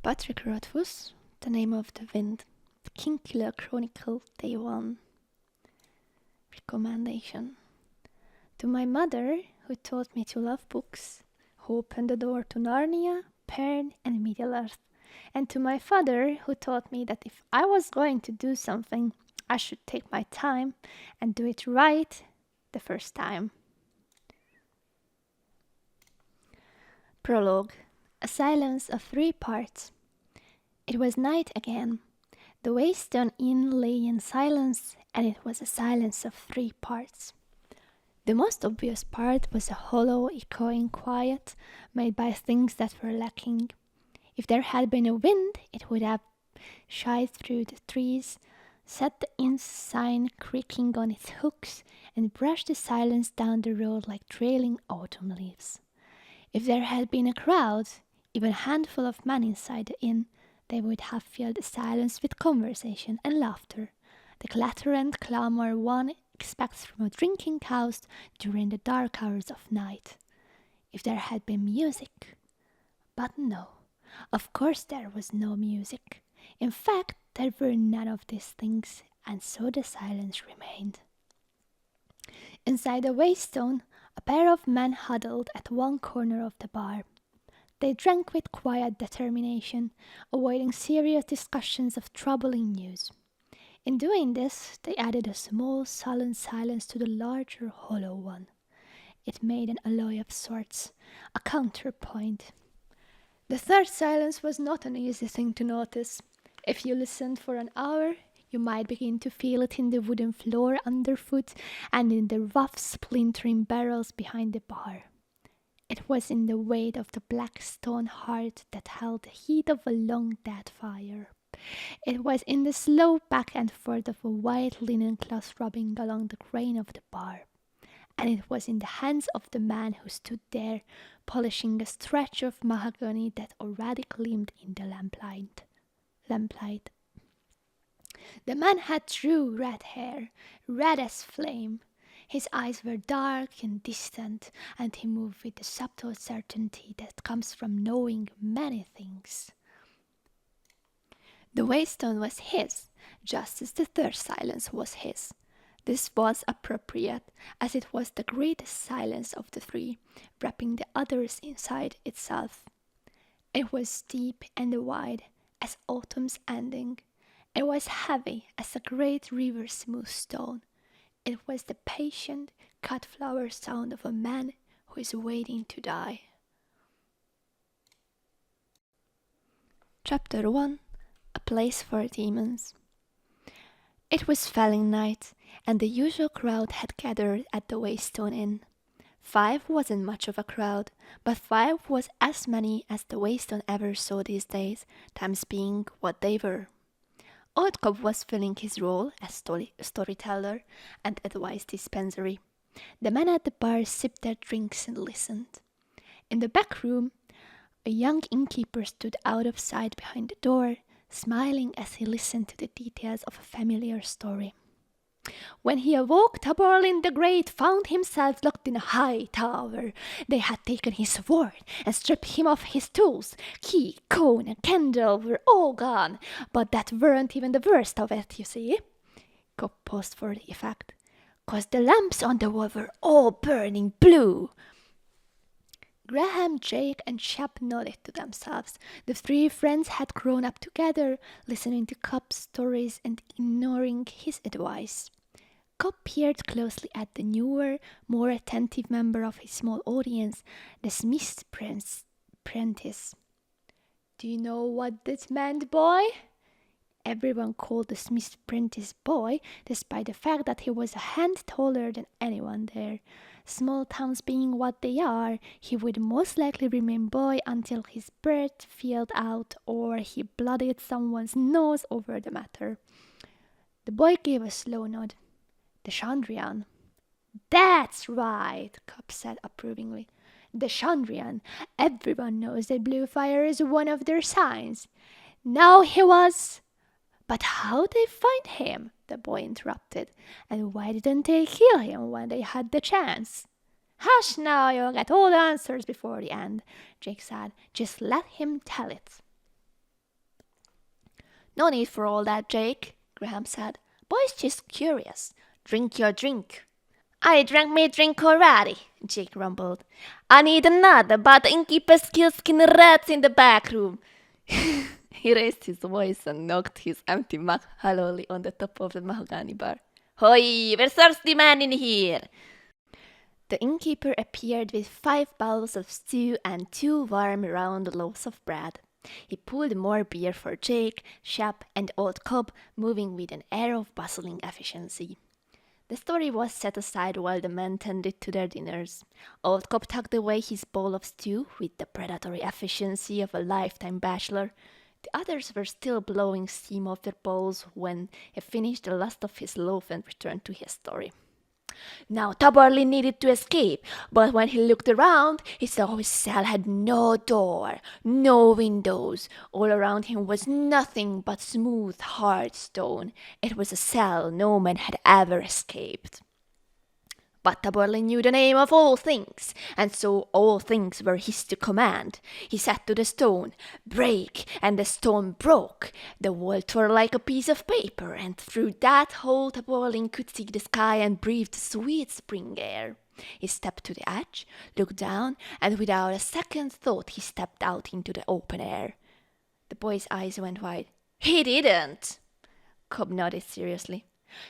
Patrick Rothfuss, The Name of the Wind, The Kingkiller Chronicle, Day 1. Recommendation. To my mother, who taught me to love books, who opened the door to Narnia, Pern, and Middle-earth, and to my father, who taught me that if I was going to do something, I should take my time and do it right the first time. Prologue. A silence of 3 parts. It was night again. The Waystone Inn lay in silence, and it was a silence of 3 parts. The most obvious part was a hollow, echoing quiet made by things that were lacking. If there had been a wind, it would have shied through the trees, set the inn's sign creaking on its hooks, and brushed the silence down the road like trailing autumn leaves. If there had been a crowd, even a handful of men inside the inn, they would have filled the silence with conversation and laughter, the clatter and clamor one expects from a drinking house during the dark hours of night. If there had been music. But no, of course there was no music. In fact, there were none of these things, and so the silence remained. Inside the Waystone, a pair of men huddled at one corner of the bar. They drank with quiet determination, avoiding serious discussions of troubling news. In doing this, they added a small, sullen silence to the larger, hollow one. It made an alloy of sorts, a counterpoint. The third silence was not an easy thing to notice. If you listened for an hour, you might begin to feel it in the wooden floor underfoot and in the rough, splintering barrels behind the bar. It was in the weight of the black stone heart that held the heat of a long-dead fire. It was in the slow back and forth of a white linen cloth rubbing along the grain of the bar. And it was in the hands of the man who stood there, polishing a stretch of mahogany that already gleamed in the lamplight. The man had true red hair, red as flame. His eyes were dark and distant, and he moved with the subtle certainty that comes from knowing many things. The Waystone was his, just as the third silence was his. This was appropriate, as it was the greatest silence of the 3, wrapping the others inside itself. It was deep and wide, as autumn's ending. It was heavy as a great river's smooth stone. It was the patient, cut-flower sound of a man who is waiting to die. Chapter 1. A Place for Demons. It was felling night, and the usual crowd had gathered at the Waystone Inn. 5 wasn't much of a crowd, but 5 was as many as the Waystone ever saw these days, times being what they were. Old Cobb was filling his role as storyteller and advice dispensary. The men at the bar sipped their drinks and listened. In the back room, a young innkeeper stood out of sight behind the door, smiling as he listened to the details of a familiar story. When he awoke, Taborlin the Great found himself locked in a high tower. They had taken his sword and stripped him of his tools. Key, comb, and candle were all gone, but that weren't even the worst of it, you see. Cobb paused for the effect. 'Cause the lamps on the wall were all burning blue. Graham, Jake, and Shep nodded to themselves. The 3 friends had grown up together, listening to Cobb's stories and ignoring his advice. Cobb peered closely at the newer, more attentive member of his small audience, the Smith's apprentice. "Do you know what this meant, boy?" Everyone called the Smith's apprentice boy, despite the fact that he was a hand taller than anyone there. Small towns being what they are, he would most likely remain boy until his breath failed out or he bloodied someone's nose over the matter. The boy gave a slow nod. "The Chandrian." "That's right," Cobb said approvingly. "The Chandrian. Everyone knows that blue fire is one of their signs. Now he was—" "But how'd they find him?" the boy interrupted. "And why didn't they kill him when they had the chance?" "Hush now, you'll get all the answers before the end," Jake said. "Just let him tell it." No need for all that, Jake, Graham said. Boy's just curious. Drink your drink. I drank my drink already, Jake rumbled. I need another, but the innkeeper kills skin rats in the back room. He raised his voice and knocked his empty mug hollowly on the top of the mahogany bar. Hoi, there's thirsty man in here! The innkeeper appeared with 5 bowls of stew and 2 warm round loaves of bread. He pulled more beer for Jake, Shep, and old Cobb, moving with an air of bustling efficiency. The story was set aside while the men tended to their dinners. Old Cobb tucked away his bowl of stew with the predatory efficiency of a lifetime bachelor. The others were still blowing steam off their bowls when he finished the last of his loaf and returned to his story. Now Tabarly needed to escape, but when he looked around, he saw his cell had no door, no windows. All around him was nothing but smooth, hard stone. It was a cell no man had ever escaped. But Tabarly knew the name of all things, and so all things were his to command. He said to the stone, "Break," and the stone broke. The wall tore like a piece of paper, and through that hole Tabarly could see the sky and breathe the sweet spring air. He stepped to the edge, looked down, and without a second thought he stepped out into the open air. The boy's eyes went wide. "He didn't!" Cobb nodded seriously.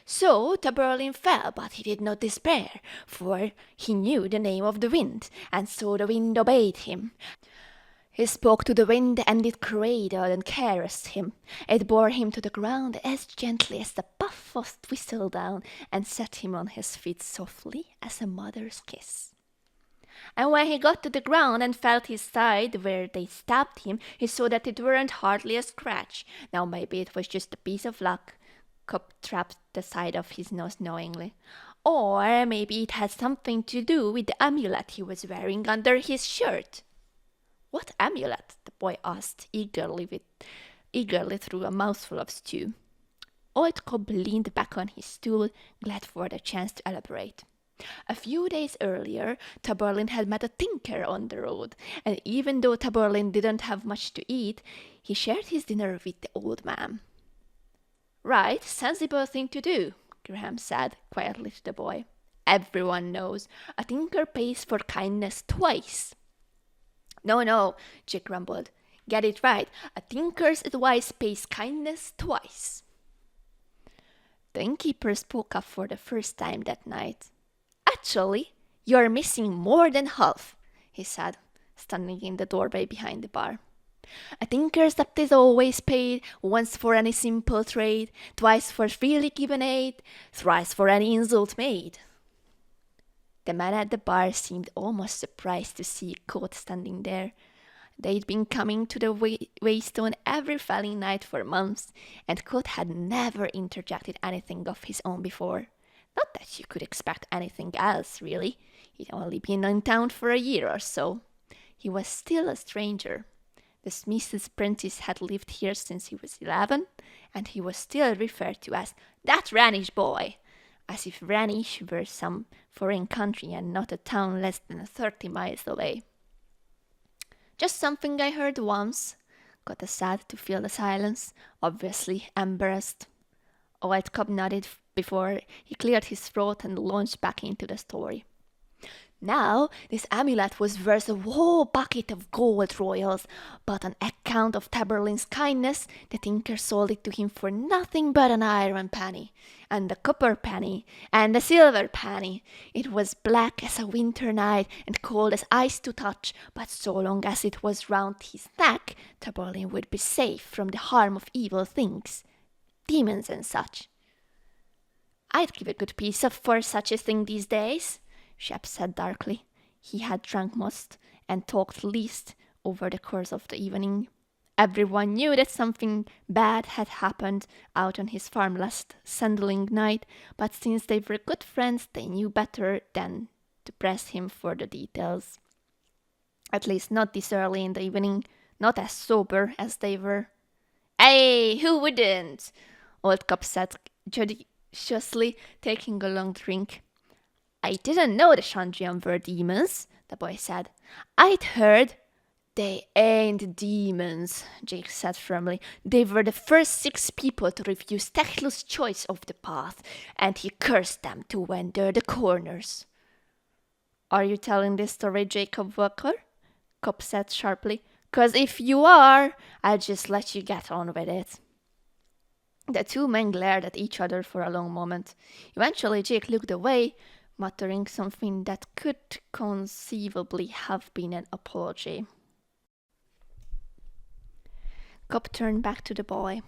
So Taberlin fell, but he did not despair, for he knew the name of the wind, and so the wind obeyed him. He spoke to the wind, and it cradled and caressed him. It bore him to the ground as gently as the puff of thistledown, and set him on his feet softly as a mother's kiss. And when he got to the ground and felt his side where they stabbed him, he saw that it weren't hardly a scratch. Now maybe it was just a piece of luck. Cobb tapped the side of his nose knowingly. Or maybe it had something to do with the amulet he was wearing under his shirt. What amulet? The boy asked eagerly through a mouthful of stew. Old Cobb leaned back on his stool, glad for the chance to elaborate. A few days earlier, Taberlin had met a tinker on the road, and even though Taberlin didn't have much to eat, he shared his dinner with the old man. Right, sensible thing to do, Graham said quietly to the boy. Everyone knows a tinker pays for kindness twice. No, Jake grumbled. Get it right, a tinker's advice pays kindness twice. The innkeeper spoke up for the first time that night. Actually, you're missing more than half, he said, standing in the doorway behind the bar. A tinker's debt is always paid, once for any simple trade, twice for freely given aid, thrice for any insult made. The man at the bar seemed almost surprised to see Coat standing there. They'd been coming to the Waystone every falling night for months, and Coat had never interjected anything of his own before. Not that you could expect anything else, really. He'd only been in town for a year or so. He was still a stranger. The Smith's apprentice had lived here since he was 11, and he was still referred to as "that Ranish boy," as if Ranish were some foreign country and not a town less than 30 miles away. Just something I heard once, Cotta said to fill the silence, obviously embarrassed. Old Cobb nodded before he cleared his throat and launched back into the story. Now, this amulet was worth a whole bucket of gold royals, but on account of Taberlin's kindness, the tinker sold it to him for nothing but an iron penny, and a copper penny, and a silver penny. It was black as a winter night and cold as ice to touch, but so long as it was round his neck, Taberlin would be safe from the harm of evil things, demons and such. I'd give a good piece up for such a thing these days, Shep said darkly. He had drunk most and talked least over the course of the evening. Everyone knew that something bad had happened out on his farm last sandling night, but since they were good friends, they knew better than to press him for the details. At least not this early in the evening, not as sober as they were. "Hey, who wouldn't?" Old Cobb said judiciously, taking a long drink. "I didn't know the Chandrian were demons," the boy said. "I'd heard..." They ain't demons, Jake said firmly. They were the first 6 people to refuse Techlo's choice of the path, and he cursed them to wander the corners. Are you telling this story, Jacob Walker? Cobb said sharply. 'Cause if you are, I'll just let you get on with it. The 2 men glared at each other for a long moment. Eventually Jake looked away, muttering something that could conceivably have been an apology. Cobb turned back to the boy.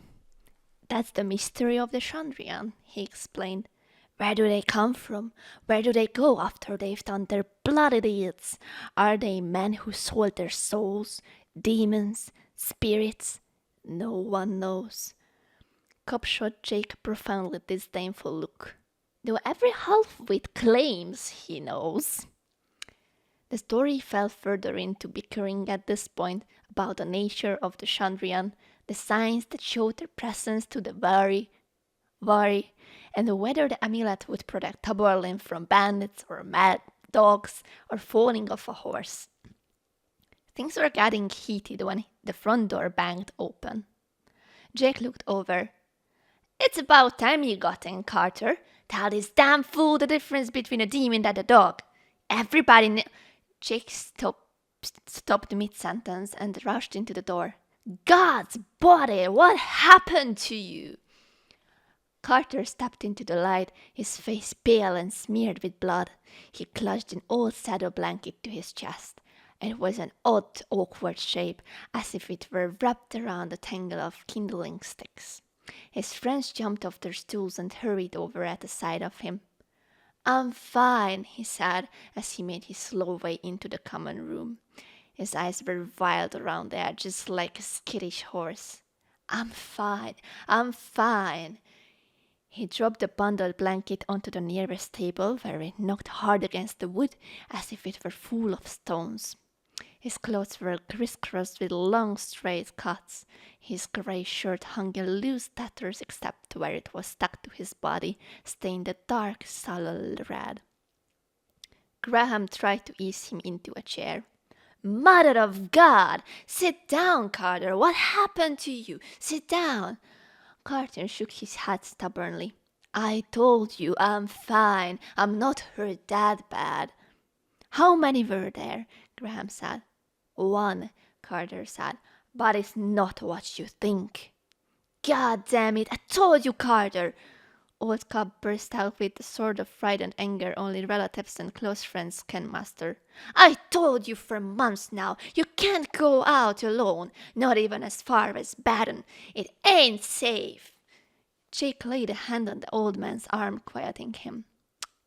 That's the mystery of the Chandrian, he explained. Where do they come from? Where do they go after they've done their bloody deeds? Are they men who sold their souls? Demons? Spirits? No one knows. Cobb shot Jake a profoundly disdainful look. Though every half-wit claims he knows. The story fell further into bickering at this point about the nature of the Chandrian, the signs that showed their presence to the Vari, and whether the amulet would protect Taborlin from bandits or mad dogs or falling off a horse. Things were getting heated when the front door banged open. Jake looked over. It's about time you got in, Carter. Tell this damn fool the difference between a demon and a dog. Everybody Jake stopped mid-sentence and rushed into the door. God's body, what happened to you? Carter stepped into the light, his face pale and smeared with blood. He clutched an old saddle blanket to his chest. It was an odd, awkward shape, as if it were wrapped around a tangle of kindling sticks. His friends jumped off their stools and hurried over at the sight of him. I'm fine, he said, as he made his slow way into the common room. His eyes were wild around the edges like a skittish horse. I'm fine. He dropped the bundled blanket onto the nearest table, where it knocked hard against the wood as if it were full of stones. His clothes were crisscrossed with long straight cuts. His grey shirt hung in loose tatters except where it was stuck to his body, stained a dark, sullen red. Graham tried to ease him into a chair. Mother of God! Sit down, Carter! What happened to you? Sit down! Carter shook his head stubbornly. I told you I'm fine. I'm not hurt that bad. How many were there? Graham said. 1, Carter said. But it's not what you think. God damn it! I told you, Carter! Old Cobb burst out with the sort of frightened anger only relatives and close friends can master. I told you for months now, you can't go out alone, not even as far as Baden. It ain't safe. Jake laid a hand on the old man's arm, quieting him.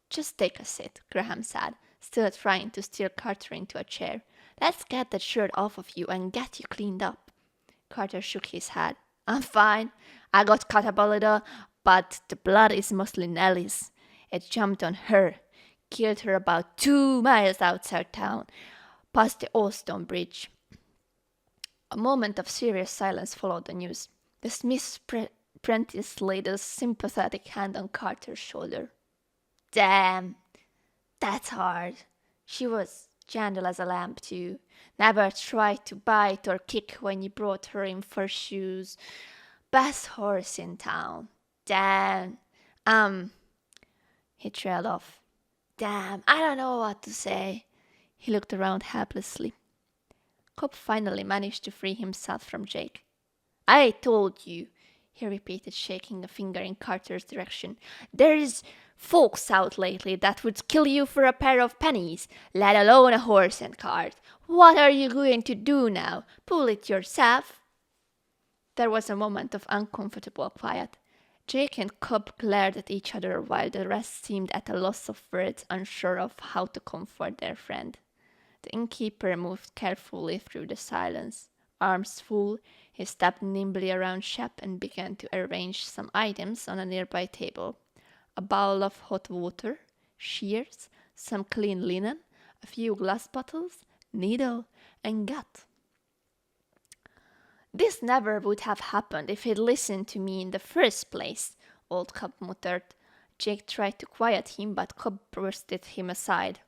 Just take a seat, Graham said, still trying to steer Carter into a chair. Let's get that shirt off of you and get you cleaned up. Carter shook his head. I'm fine. I got cut up a little, but the blood is mostly Nellie's. It jumped on her, killed her about 2 miles outside town, past the Old Stone Bridge. A moment of serious silence followed the news. The Smith's apprentice laid a sympathetic hand on Carter's shoulder. Damn, that's hard. She was gentle as a lamb, too. Never tried to bite or kick when you brought her in for shoes. Best horse in town. Damn. He trailed off. Damn, I don't know what to say. He looked around helplessly. Cobb finally managed to free himself from Jake. I told you, he repeated, shaking a finger in Carter's direction. There's folks out lately that would kill you for a pair of pennies, let alone a horse and cart. What are you going to do now? Pull it yourself? There was a moment of uncomfortable quiet. Jake and Cobb glared at each other while the rest seemed at a loss of words, unsure of how to comfort their friend. The innkeeper moved carefully through the silence. Arms full, he stepped nimbly around Shep and began to arrange some items on a nearby table. A bowl of hot water, shears, some clean linen, a few glass bottles, needle, and gut. This never would have happened if he'd listened to me in the first place, old Cobb muttered. Jake tried to quiet him, but Cobb brushed him aside.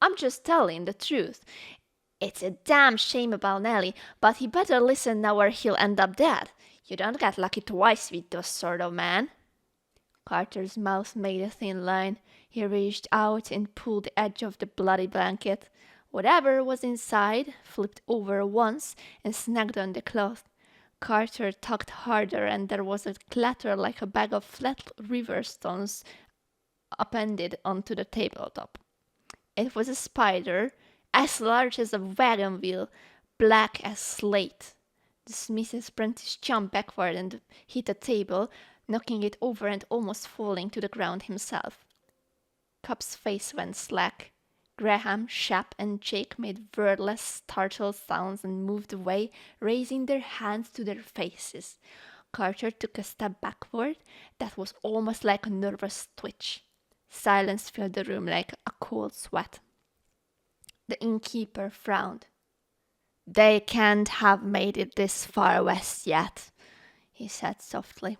I'm just telling the truth. It's a damn shame about Nelly, but he better listen now or he'll end up dead. You don't get lucky twice with those sort of men. Carter's mouth made a thin line. He reached out and pulled the edge of the bloody blanket. Whatever was inside flipped over once and snagged on the cloth. Carter tugged harder, and there was a clatter like a bag of flat river stones appended onto the tabletop. It was a spider, as large as a wagon wheel, black as slate. The Smith's apprentice jumped backward and hit the table, knocking it over and almost falling to the ground himself. Cup's face went slack. Graham, Shep, and Jake made wordless, startled sounds and moved away, raising their hands to their faces. Carter took a step backward that was almost like a nervous twitch. Silence filled the room like a cold sweat. The innkeeper frowned. "They can't have made it this far west yet," he said softly.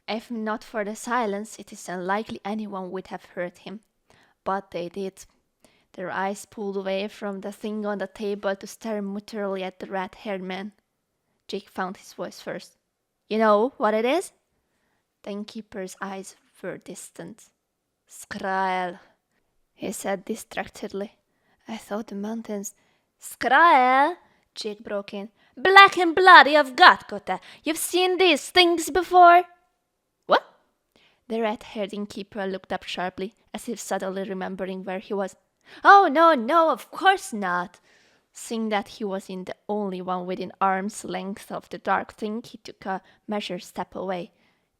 If not for the silence, it is unlikely anyone would have heard him. But they did. Their eyes pulled away from the thing on the table to stare mutterily at the red-haired man. Jake found his voice first. "You know what it is?" The innkeeper's eyes were distant. "Skrael," he said distractedly. "I thought the mountains—" "Skrael," Jake broke in. "Black and bloody of Gatkote. You've seen these things before?" "What?" The red-haired innkeeper looked up sharply, as if suddenly remembering where he was. "Oh, no, of course not." Seeing that he was the only one within arm's length of the dark thing, he took a measured step away.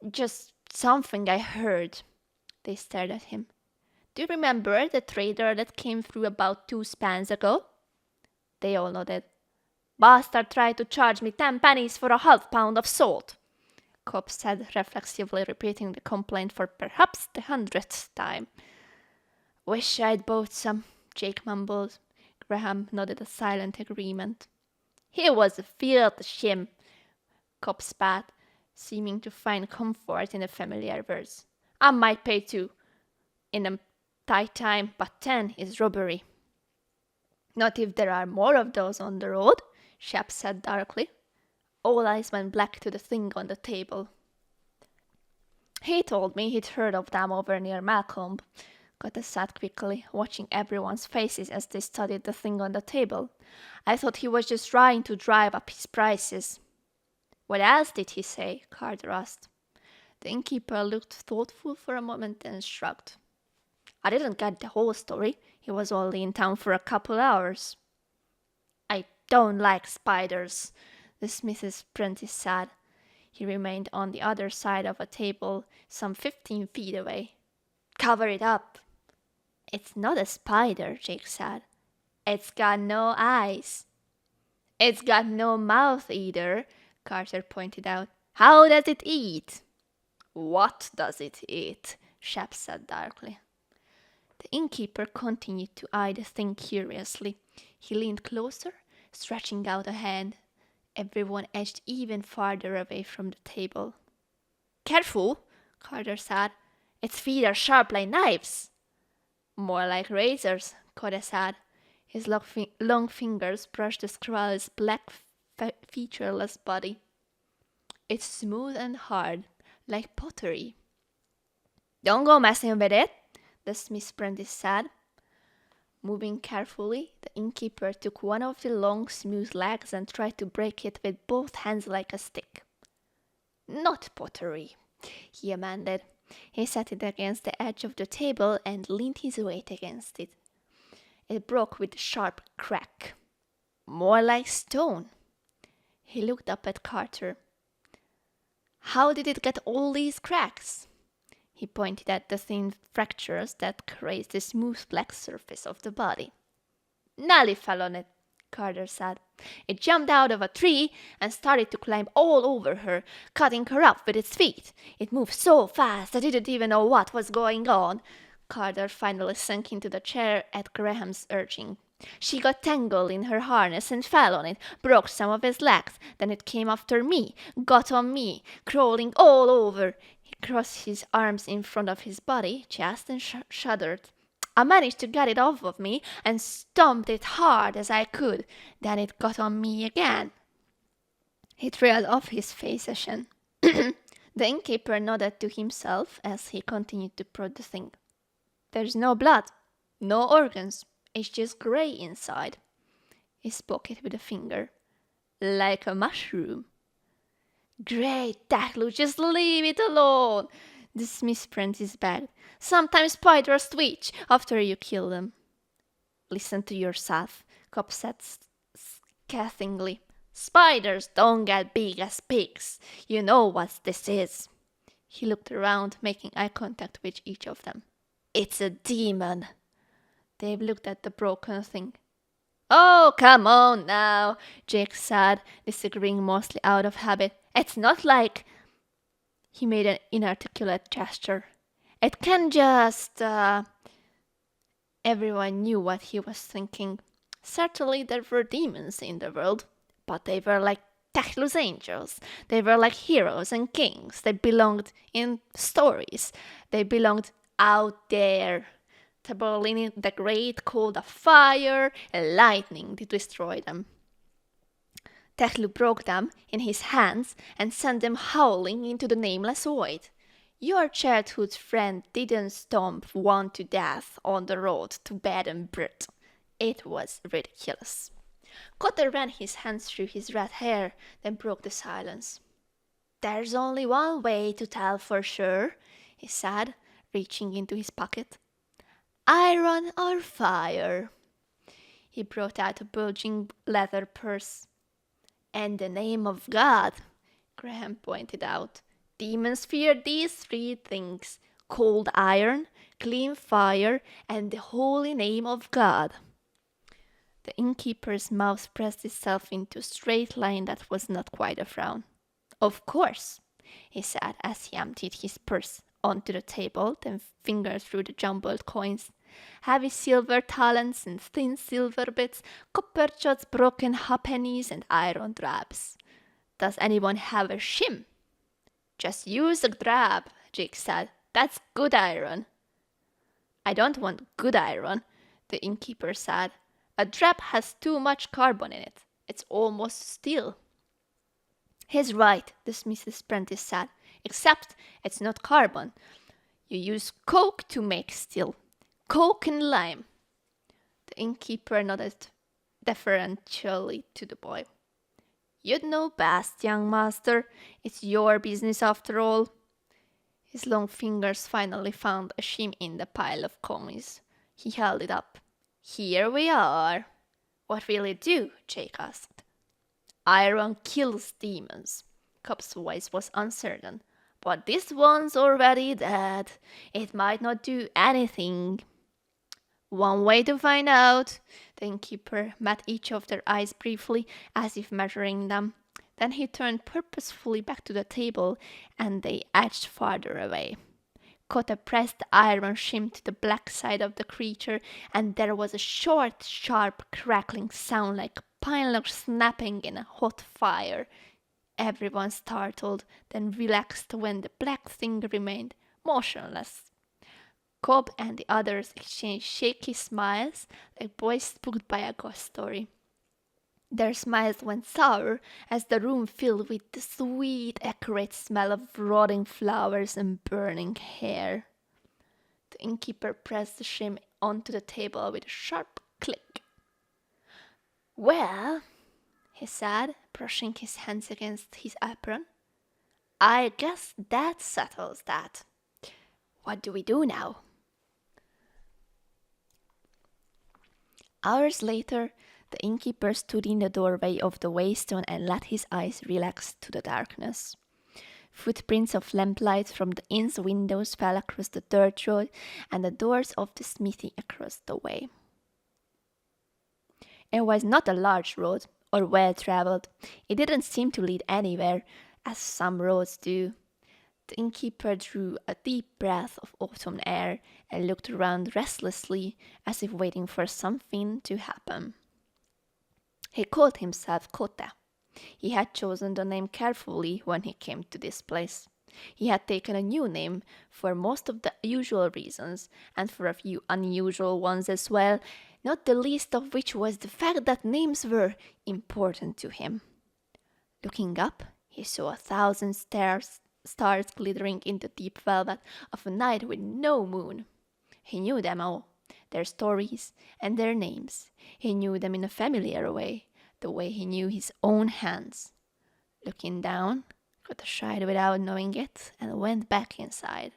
"Just something I heard." They stared at him. "Do you remember the trader that came through about 2 spans ago?" They all nodded. "Bastard tried to charge me 10 pennies for a half-pound of salt," Cobb said, reflexively repeating the complaint for perhaps the 100th time. "Wish I'd bought some," Jake mumbled. Graham nodded a silent agreement. "He was a field shim," Cobb spat, seeming to find comfort in the familiar words. "I might pay 2 in a tight time, but 10 is robbery." "Not if there are more of those on the road," Shep said darkly. All eyes went black to the thing on the table. "He told me he'd heard of them over near Malcolm," Cotta said quickly, watching everyone's faces as they studied the thing on the table. "I thought he was just trying to drive up his prices." "What else did he say?" Carter asked. The innkeeper looked thoughtful for a moment and shrugged. "I didn't get the whole story. He was only in town for a couple hours." "I don't like spiders," the Smith's apprentice said. He remained on the other side of a table, some 15 feet away. "Cover it up." "It's not a spider," Jake said. "It's got no eyes." "It's got no mouth either," Carter pointed out. "How does it eat?" "What does it eat?" Shep said darkly. The innkeeper continued to eye the thing curiously. He leaned closer, stretching out a hand. Everyone edged even farther away from the table. "Careful," Carter said. "Its feet are sharp like knives." "More like razors," Cotta said. His long fingers brushed the squirrel's black, featureless body. "It's smooth and hard, like pottery." "Don't go messing with it," the Smith's apprentice said. Moving carefully, the innkeeper took one of the long, smooth legs and tried to break it with both hands like a stick. "Not pottery," he amended. He set it against the edge of the table and leaned his weight against it. It broke with a sharp crack. "More like stone." He looked up at Carter. "How did it get all these cracks?" He pointed at the thin fractures that grazed the smooth black surface of the body. "Nelly fell on it," Carter said. "It jumped out of a tree and started to climb all over her, cutting her up with its feet. It moved so fast I didn't even know what was going on." Carter finally sank into the chair at Graham's urging. "She got tangled in her harness and fell on it, broke some of his legs. Then it came after me, got on me, crawling all over." He crossed his arms in front of his body, chest, and shuddered. I managed to get it off of me and stomped it hard as I could. Then it got on me again. He trailed off his face again. The innkeeper nodded to himself as he continued to prod the thing. There's no blood, no organs, it's just grey inside. He spoke it with a finger. Like a mushroom. Great, Tacklu, just leave it alone. The Smith Prentice begged. Sometimes spiders twitch after you kill them. Listen to yourself, Cobb said scathingly. Spiders don't get big as pigs. You know what this is. He looked around, making eye contact with each of them. It's a demon. Dave looked at the broken thing. Oh, come on now, Jake said, disagreeing mostly out of habit. It's not like... He made an inarticulate gesture. It can just... Everyone knew what he was thinking. Certainly there were demons in the world, but they were like Tacklu's angels. They were like heroes and kings. They belonged in stories. They belonged out there. Taborlini the Great called a fire and lightning to destroy them. Tacklu broke them in his hands and sent them howling into the nameless void. Your childhood friend didn't stomp one to death on the road to bed and bird. It was ridiculous. Cotter ran his hands through his red hair, then broke the silence. There's only one way to tell for sure, he said, reaching into his pocket. Iron or fire. He brought out a bulging leather purse. In the name of God, Graham pointed out. Demons fear these three things: cold iron, clean fire, and the holy name of God. The innkeeper's mouth pressed itself into a straight line that was not quite a frown. Of course, he said as he emptied his purse onto the table, then fingered through the jumbled coins. Heavy silver talents and thin silver bits, copper jots, broken halfpennies, and iron drabs. Does anyone have a shim? Just use a drab, Jake said. That's good iron. I don't want good iron, the innkeeper said. A drab has too much carbon in it. It's almost steel. He's right, the Smith's Prentice said. Except it's not carbon. You use coke to make steel. Coke and lime. The innkeeper nodded deferentially to the boy. You'd know best, young master. It's your business after all. His long fingers finally found a shim in the pile of coins. He held it up. Here we are. What will it do? Jake asked. Iron kills demons. Cobb's voice was uncertain. But this one's already dead. It might not do anything. One way to find out. The innkeeper met each of their eyes briefly, as if measuring them. Then he turned purposefully back to the table, and they edged farther away. Cotter pressed the iron shim to the black side of the creature, and there was a short, sharp, crackling sound like a pine log snapping in a hot fire. Everyone startled, then relaxed when the black thing remained motionless. Cobb and the others exchanged shaky smiles, like boys spooked by a ghost story. Their smiles went sour as the room filled with the sweet, acrid smell of rotting flowers and burning hair. The innkeeper pressed the shim onto the table with a sharp click. Well, he said, brushing his hands against his apron, I guess that settles that. What do we do now? Hours later, the innkeeper stood in the doorway of the waystone and let his eyes relax to the darkness. Footprints of lamplight from the inn's windows fell across the dirt road and the doors of the smithy across the way. It was not a large road or well-traveled. It didn't seem to lead anywhere, as some roads do. The innkeeper drew a deep breath of autumn air and looked around restlessly, as if waiting for something to happen. He called himself Cotter. He had chosen the name carefully when he came to this place. He had taken a new name for most of the usual reasons, and for a few unusual ones as well, not the least of which was the fact that names were important to him. Looking up, he saw 1,000 stars glittering in the deep velvet of a night with no moon. He knew them all, their stories and their names. He knew them in a familiar way, the way he knew his own hands. Looking down, Cotta shied without knowing it and went back inside.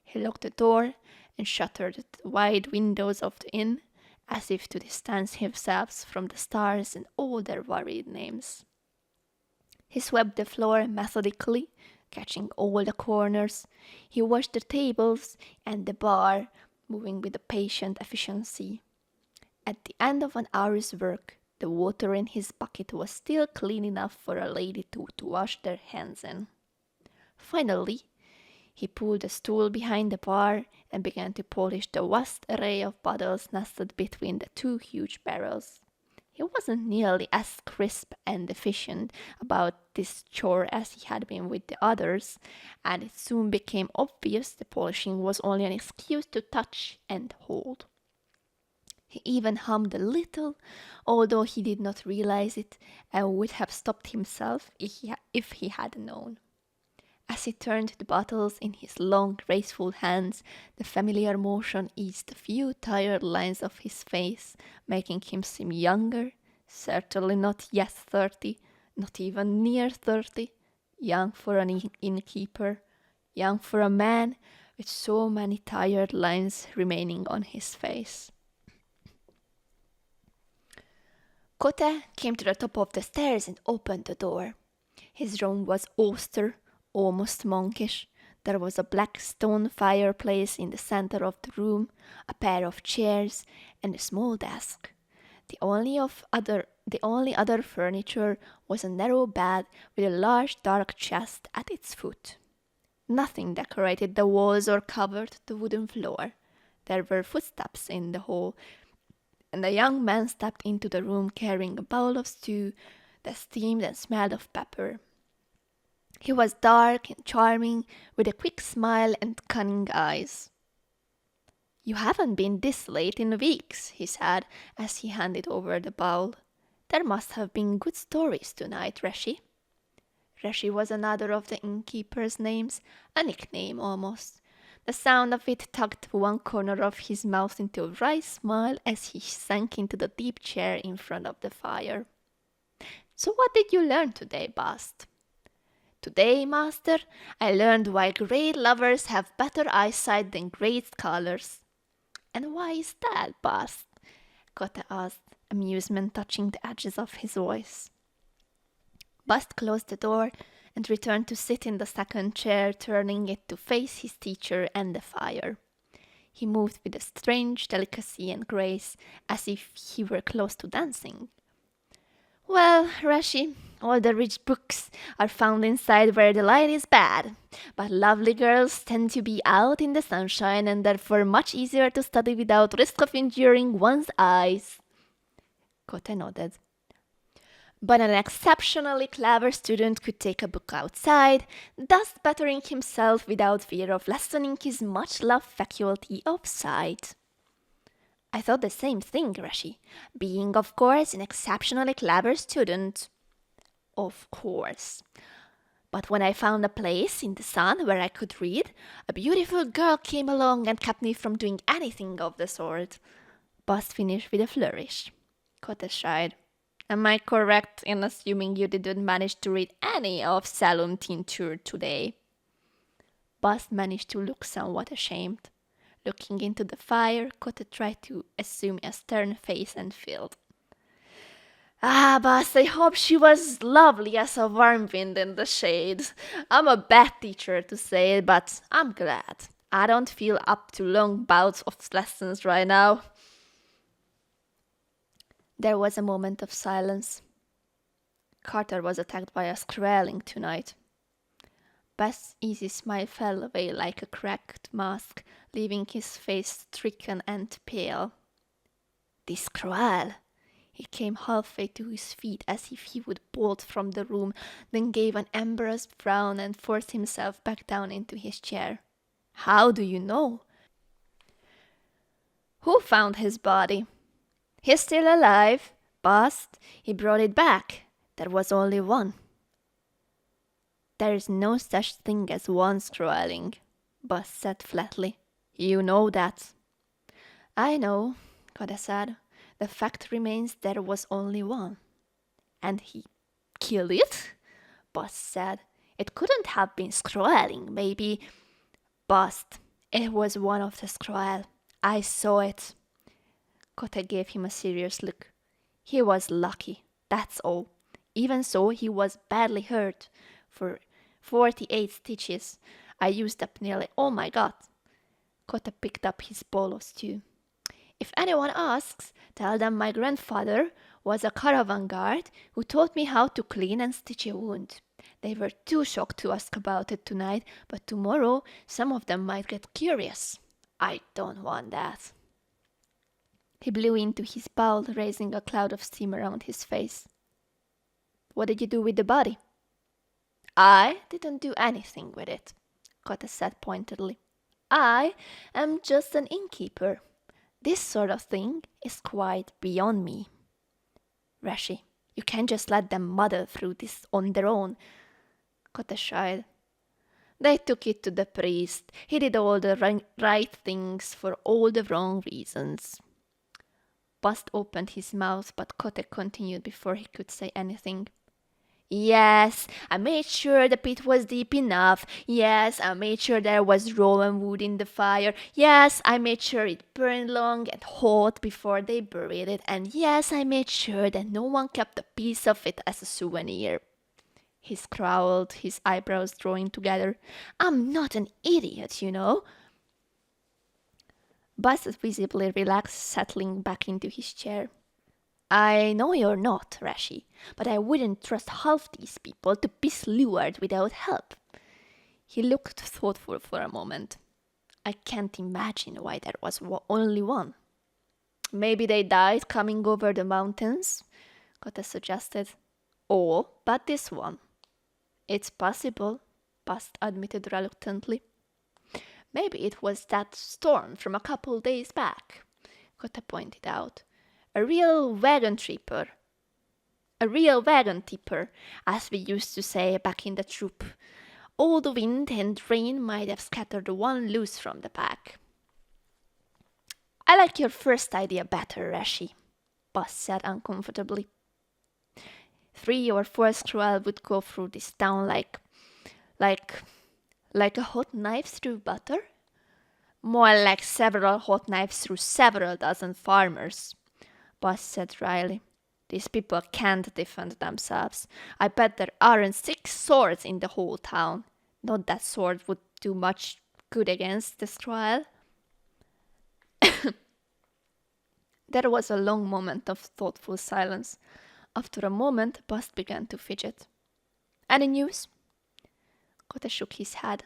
He locked the door and shuttered the wide windows of the inn, as if to distance himself from the stars and all their worried names. He swept the floor methodically, catching all the corners. He washed the tables and the bar, moving with a patient efficiency. At the end of an hour's work, the water in his bucket was still clean enough for a lady to wash their hands in. Finally, he pulled a stool behind the bar and began to polish the vast array of bottles nestled between the two huge barrels. He wasn't nearly as crisp and efficient about this chore as he had been with the others, and it soon became obvious the polishing was only an excuse to touch and hold. He even hummed a little, although he did not realize it, and would have stopped himself if he had known. As he turned the bottles in his long, graceful hands, the familiar motion eased a few tired lines of his face, making him seem younger, certainly not yet 30, not even near 30, young for an innkeeper, young for a man with so many tired lines remaining on his face. Cotta came to the top of the stairs and opened the door. His room was austere, almost monkish. There was a black stone fireplace in the center of the room, a pair of chairs, and a small desk. The only other furniture was a narrow bed with a large dark chest at its foot. Nothing decorated the walls or covered the wooden floor. There were footsteps in the hall, and a young man stepped into the room carrying a bowl of stew that steamed and smelled of pepper. He was dark and charming, with a quick smile and cunning eyes. "You haven't been this late in weeks," he said, as he handed over the bowl. "There must have been good stories tonight, Reshi." Reshi was another of the innkeeper's names, a nickname almost. The sound of it tugged one corner of his mouth into a wry smile as he sank into the deep chair in front of the fire. "So what did you learn today, Bast?" "Today, master, I learned why great lovers have better eyesight than great scholars." "And why is that, Bast?" Cotta asked, amusement touching the edges of his voice. Bast closed the door and returned to sit in the second chair, turning it to face his teacher and the fire. He moved with a strange delicacy and grace, as if he were close to dancing. "Well, Reshi, all the rich books are found inside where the light is bad, but lovely girls tend to be out in the sunshine and therefore much easier to study without risk of injuring one's eyes." Cotta nodded. "But an exceptionally clever student could take a book outside, thus bettering himself without fear of lessening his much-loved faculty of sight." "I thought the same thing, Reshi, being, of course, an exceptionally clever student." "Of course. But when I found a place in the sun where I could read, a beautiful girl came along and kept me from doing anything of the sort." Bast finished with a flourish. Cotta shied. "Am I correct in assuming you didn't manage to read any of Salum Tincture today?" Bast managed to look somewhat ashamed. Looking into the fire, Cotta tried to assume a stern face and filled. "Ah, Bast, I hope she was lovely as a warm wind in the shade. I'm a bad teacher to say it, but I'm glad. I don't feel up to long bouts of lessons right now." There was a moment of silence. Carter was attacked by a squalling tonight. Bast's easy smile fell away like a cracked mask, leaving his face stricken and pale. "This squall," He came halfway to his feet as if he would bolt from the room, then gave an embarrassed frown and forced himself back down into his chair. How do you know? Who found his body? He's still alive. Bust. He brought it back. There was only one. There is no such thing as one scrolling, Bust said flatly. You know that. I know, Koda said. The fact remains there was only one. And he killed it? Bust said. It couldn't have been scrolling, maybe. Bust. It was one of the scroll. I saw it. Kote gave him a serious look. He was lucky, that's all. Even so, he was badly hurt. For 48 stitches, I used up nearly all my got. Kote picked up his bowl of stew. If anyone asks, tell them my grandfather was a caravan guard who taught me how to clean and stitch a wound. They were too shocked to ask about it tonight, but tomorrow some of them might get curious. I don't want that. He blew into his bowl, raising a cloud of steam around his face. What did you do with the body? I didn't do anything with it, Kote said pointedly. I am just an innkeeper. This sort of thing is quite beyond me. Rashi, you can't just let them muddle through this on their own. Kote shied. They took it to the priest. He did all the right things for all the wrong reasons. Bust opened his mouth, but Kote continued before he could say anything. Yes, I made sure the pit was deep enough. Yes, I made sure there was rowan wood in the fire. Yes, I made sure it burned long and hot before they buried it. And yes, I made sure that no one kept a piece of it as a souvenir. He scowled, his eyebrows drawing together. I'm not an idiot, you know. Buzz visibly relaxed, settling back into his chair. I know you're not, Rashi, but I wouldn't trust half these people to be lured without help. He looked thoughtful for a moment. I can't imagine why there was only one. Maybe they died coming over the mountains, Kote suggested. Or but this one. It's possible, Bust admitted reluctantly. Maybe it was that storm from a couple days back, Kote pointed out. A real wagon tipper, as we used to say back in the troop. All the wind and rain might have scattered one loose from the pack. I like your first idea better, Rashi, Buzz said uncomfortably. 3 or 4 squirrels would go through this town like a hot knife through butter? More like several hot knives through several dozen farmers, Buzz said dryly. These people can't defend themselves. I bet there aren't 6 swords in the whole town. Not that sword would do much good against this trial. There was a long moment of thoughtful silence. After a moment, Bust began to fidget. Any news? Kote shook his head.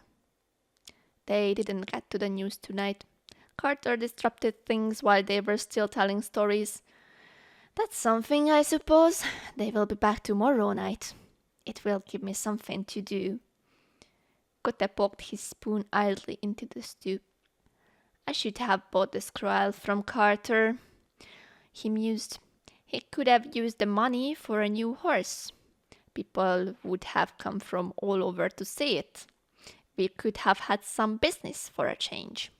They didn't get to the news tonight. Carter disrupted things while they were still telling stories. That's something, I suppose. They will be back tomorrow night. It will give me something to do. Kote poked his spoon idly into the stew. I should have bought the scroll from Carter, he mused. He could have used the money for a new horse. People would have come from all over to see it. We could have had some business for a change.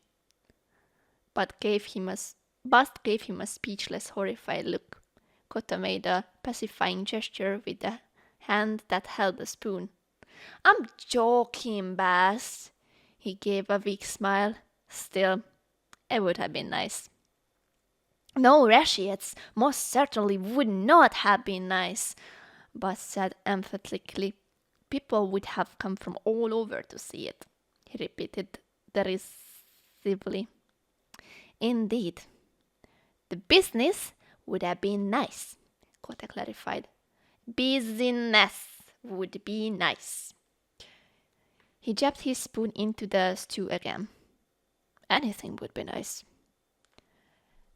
Bust gave him a speechless, horrified look. Kote made a pacifying gesture with the hand that held the spoon. I'm joking, Bust. He gave a weak smile. Still, it would have been nice. No, Rashi, it most certainly would not have been nice, Bust said emphatically. People would have come from all over to see it, he repeated derisively. Indeed. The business would have been nice, Kote clarified. Business would be nice. He jabbed his spoon into the stew again. Anything would be nice.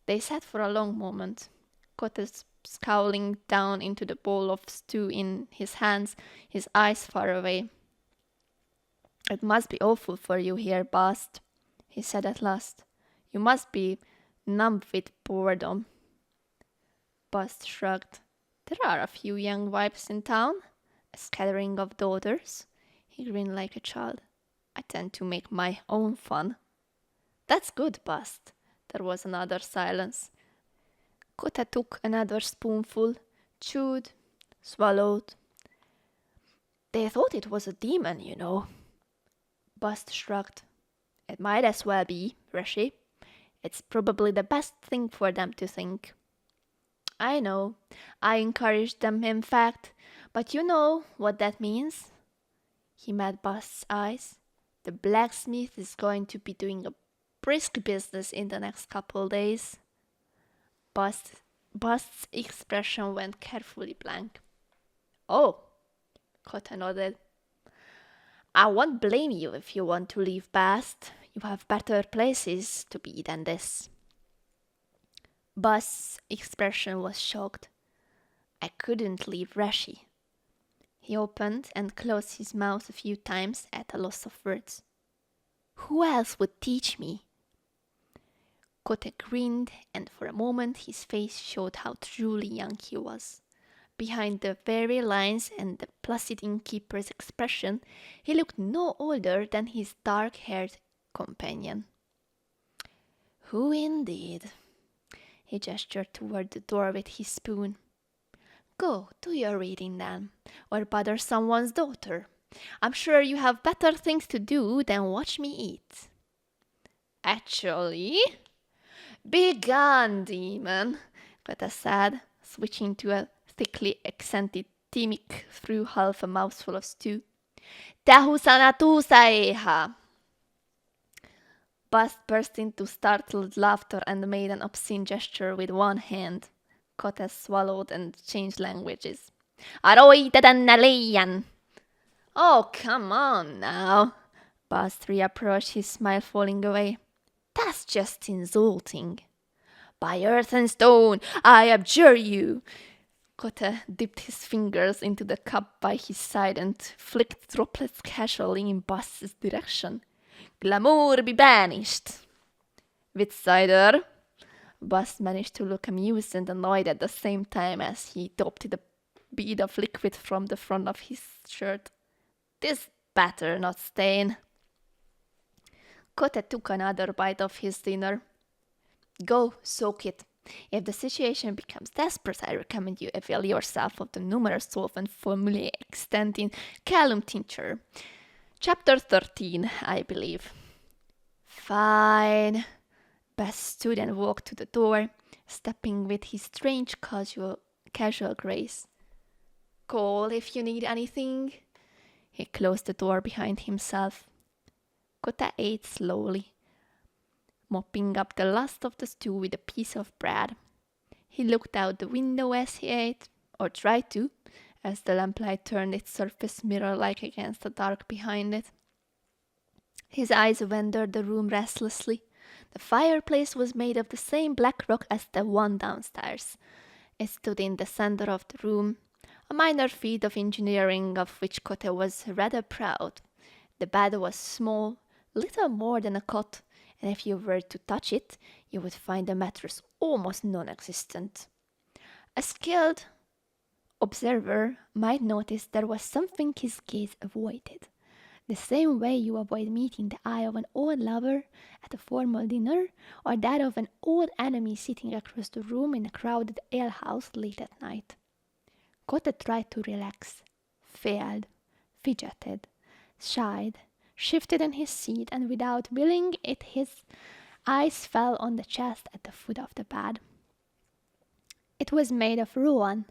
They sat for a long moment. Kote's scowling down into the bowl of stew in his hands, his eyes far away. "It must be awful for you here, Bast," he said at last. "You must be numb with boredom." Bast shrugged. "There are a few young wives in town, a scattering of daughters." He grinned like a child. "I tend to make my own fun." "That's good, Bast." There was another silence. Kota took another spoonful, chewed, swallowed. "They thought it was a demon, you know." Bast shrugged. "It might as well be, Rashi. It's probably the best thing for them to think." "I know. I encouraged them, in fact. But you know what that means?" He met Bast's eyes. "The blacksmith is going to be doing a brisk business in the next couple days." Bast's expression went carefully blank. "Oh," Kota nodded. "I won't blame you if you want to leave Bast. You have better places to be than this." Bast's expression was shocked. "I couldn't leave Rashi." He opened and closed his mouth a few times at a loss of words. "Who else would teach me?" Kote grinned, and for a moment his face showed how truly young he was. Behind the very lines and the placid innkeeper's expression, he looked no older than his dark-haired companion. "Who indeed?" He gestured toward the door with his spoon. "Go, do your reading then, or bother someone's daughter. I'm sure you have better things to do than watch me eat." "Actually?" "Begone, demon," Greta said, switching to a thickly accented Timik through half a mouthful of stew. "Tahusanatusaeha." Bast burst into startled laughter and made an obscene gesture with one hand. Kotes swallowed and changed languages. "Aroitadannaleyan." "Oh, come on now." Bast reapproached, his smile falling away. "That's just insulting." "By earth and stone, I abjure you." Kote dipped his fingers into the cup by his side and flicked droplets casually in Bast's direction. "Glamour be banished." "With cider?" Bast managed to look amused and annoyed at the same time as he adopted a bead of liquid from the front of his shirt. "This better not stain." Kote took another bite of his dinner. "Go, soak it. If the situation becomes desperate, I recommend you avail yourself of the numerous solvent formulae extant in Calum tincture. Chapter 13, I believe." "Fine." Bast stood and walked to the door, stepping with his strange casual grace. "Call if you need anything." He closed the door behind himself. Kota ate slowly, mopping up the last of the stew with a piece of bread. He looked out the window as he ate, or tried to, as the lamplight turned its surface mirror-like against the dark behind it. His eyes wandered the room restlessly. The fireplace was made of the same black rock as the one downstairs. It stood in the center of the room, a minor feat of engineering of which Kote was rather proud. The bed was small, little more than a cot, and if you were to touch it, you would find the mattress almost non-existent. A skilled observer might notice there was something his gaze avoided. The same way you avoid meeting the eye of an old lover at a formal dinner, or that of an old enemy sitting across the room in a crowded alehouse late at night. Kote tried to relax, failed, fidgeted, shied, shifted in his seat, and without willing it, his eyes fell on the chest at the foot of the bed. It was made of rua,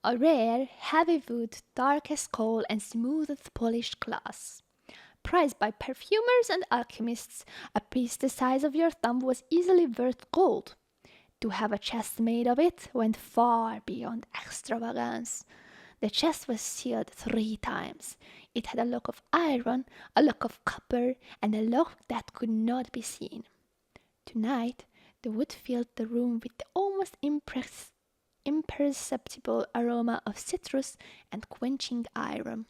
a rare, heavy wood, dark as coal and smooth as polished glass. Prized by perfumers and alchemists, a piece the size of your thumb was easily worth gold. To have a chest made of it went far beyond extravagance. The chest was sealed 3 times. It had a lock of iron, a lock of copper, and a lock that could not be seen. Tonight, The wood filled the room with the almost imperceptible aroma of citrus and quenching iron.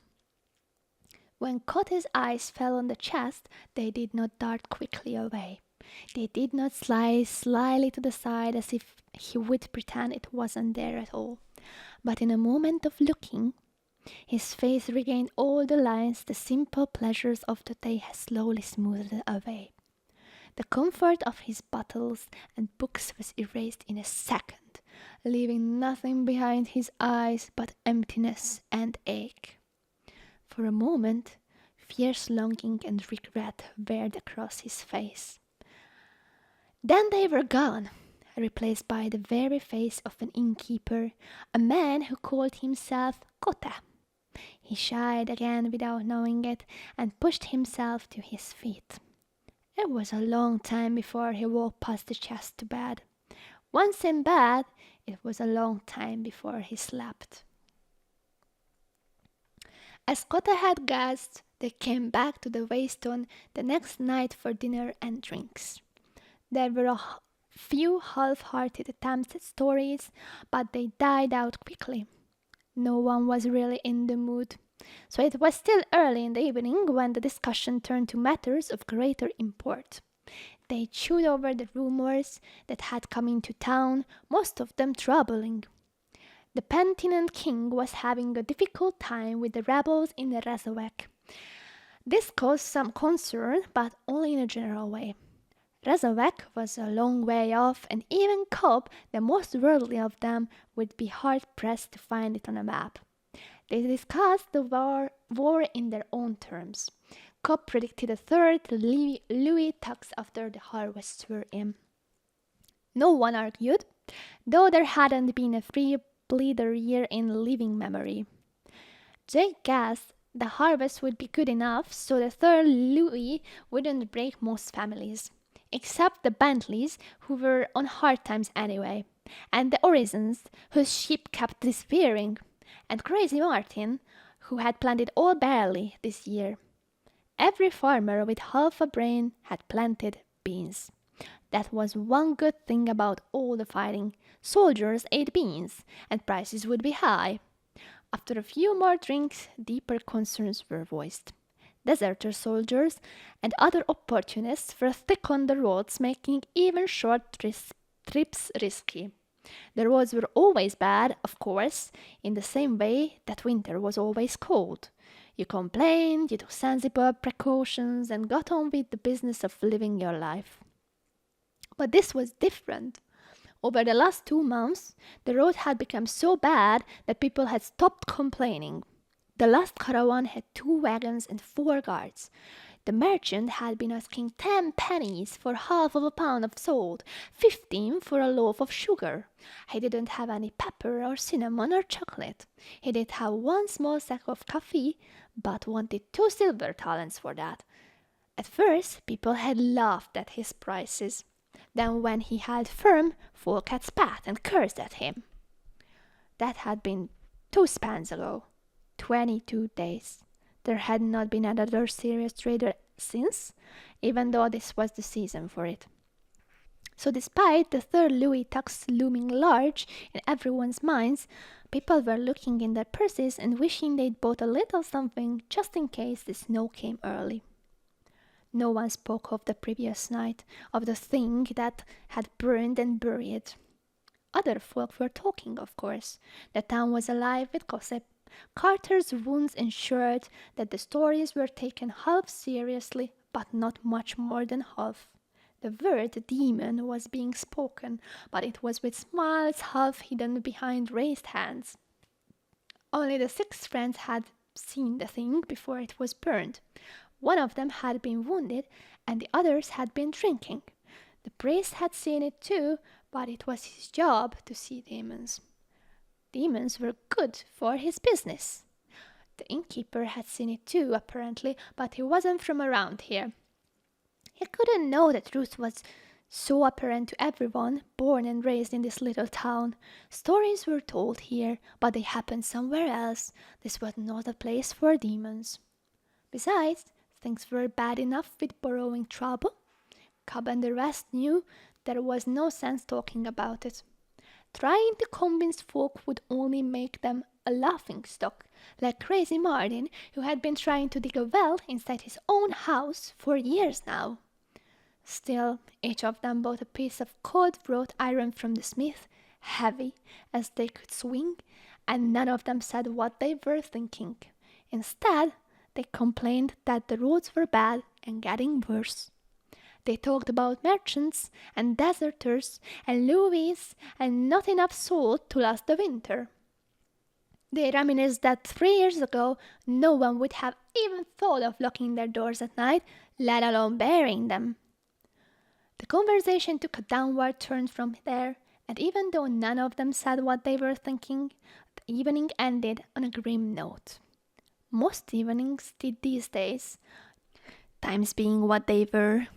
When Kote's eyes fell on the chest, they did not dart quickly away. They did not slide slyly to the side as if he would pretend it wasn't there at all. But in a moment of looking, his face regained all the lines the simple pleasures of the day had slowly smoothed away. The comfort of his bottles and books was erased in a second, leaving nothing behind his eyes but emptiness and ache. For a moment, fierce longing and regret veered across his face. Then they were gone, replaced by the very face of an innkeeper, a man who called himself Kote. He shied again without knowing it and pushed himself to his feet. It was a long time before he walked past the chest to bed. Once in bed, it was a long time before he slept. As Kote had guessed, they came back to the Waystone the next night for dinner and drinks. There were a few half-hearted attempts at stories, but they died out quickly. No one was really in the mood, so it was still early in the evening when the discussion turned to matters of greater import. They chewed over the rumors that had come into town, most of them troubling. The penitent king was having a difficult time with the rebels in the Razawek. This caused some concern, but only in a general way. Razawek was a long way off, and even Cobb, the most worldly of them, would be hard-pressed to find it on a map. They discussed the war in their own terms. Cobb predicted a third Louis tax after the harvests were in. No one argued, though there hadn't been a free bleeder year in living memory. Jake guessed the harvest would be good enough so the third Louis wouldn't break most families, except the Bentleys, who were on hard times anyway, and the Orisons, whose sheep kept disappearing, and Crazy Martin, who had planted all barley this year. Every farmer with half a brain had planted beans. That was one good thing about all the fighting. Soldiers ate beans, and prices would be high. After a few more drinks, deeper concerns were voiced. Deserter soldiers and other opportunists were thick on the roads, making even short trips risky. The roads were always bad, of course, in the same way that winter was always cold. You complained, you took sensible precautions, and got on with the business of living your life. But this was different. Over the last 2 months, the road had become so bad that people had stopped complaining. The last caravan had 2 wagons and 4 guards. The merchant had been asking 10 pennies for half of a pound of salt, 15 for a loaf of sugar. He didn't have any pepper or cinnamon or chocolate. He did have 1 small sack of coffee, but wanted 2 silver talents for that. At first, people had laughed at his prices. Then when he held firm, folk had spat and cursed at him. That had been 2 spans ago, 22 days. There had not been another serious trader since, even though this was the season for it. So despite the third Louis tax looming large in everyone's minds, people were looking in their purses and wishing they'd bought a little something just in case the snow came early. No one spoke of the previous night, of the thing that had burned and buried. Other folk were talking, of course. The town was alive with gossip. Carter's wounds ensured that the stories were taken half seriously, but not much more than half. The word demon was being spoken, but it was with smiles half hidden behind raised hands. Only the 6 friends had seen the thing before it was burned. One of them had been wounded, and the others had been drinking. The priest had seen it too, but it was his job to see demons. Demons were good for his business. The innkeeper had seen it too, apparently, but he wasn't from around here. He couldn't know the truth was so apparent to everyone born and raised in this little town. Stories were told here, but they happened somewhere else. This was not a place for demons. Besides, things were bad enough with borrowing trouble. Cobb and the rest knew there was no sense talking about it. Trying to convince folk would only make them a laughing stock, like Crazy Martin, who had been trying to dig a well inside his own house for years now. Still, each of them bought a piece of cold wrought iron from the smith, heavy as they could swing, and none of them said what they were thinking. Instead, they complained that the roads were bad and getting worse. They talked about merchants and deserters and Louis and not enough salt to last the winter. They reminisced that 3 years ago no one would have even thought of locking their doors at night, let alone burying them. The conversation took a downward turn from there, and even though none of them said what they were thinking, the evening ended on a grim note. Most evenings did these days, times being what they were.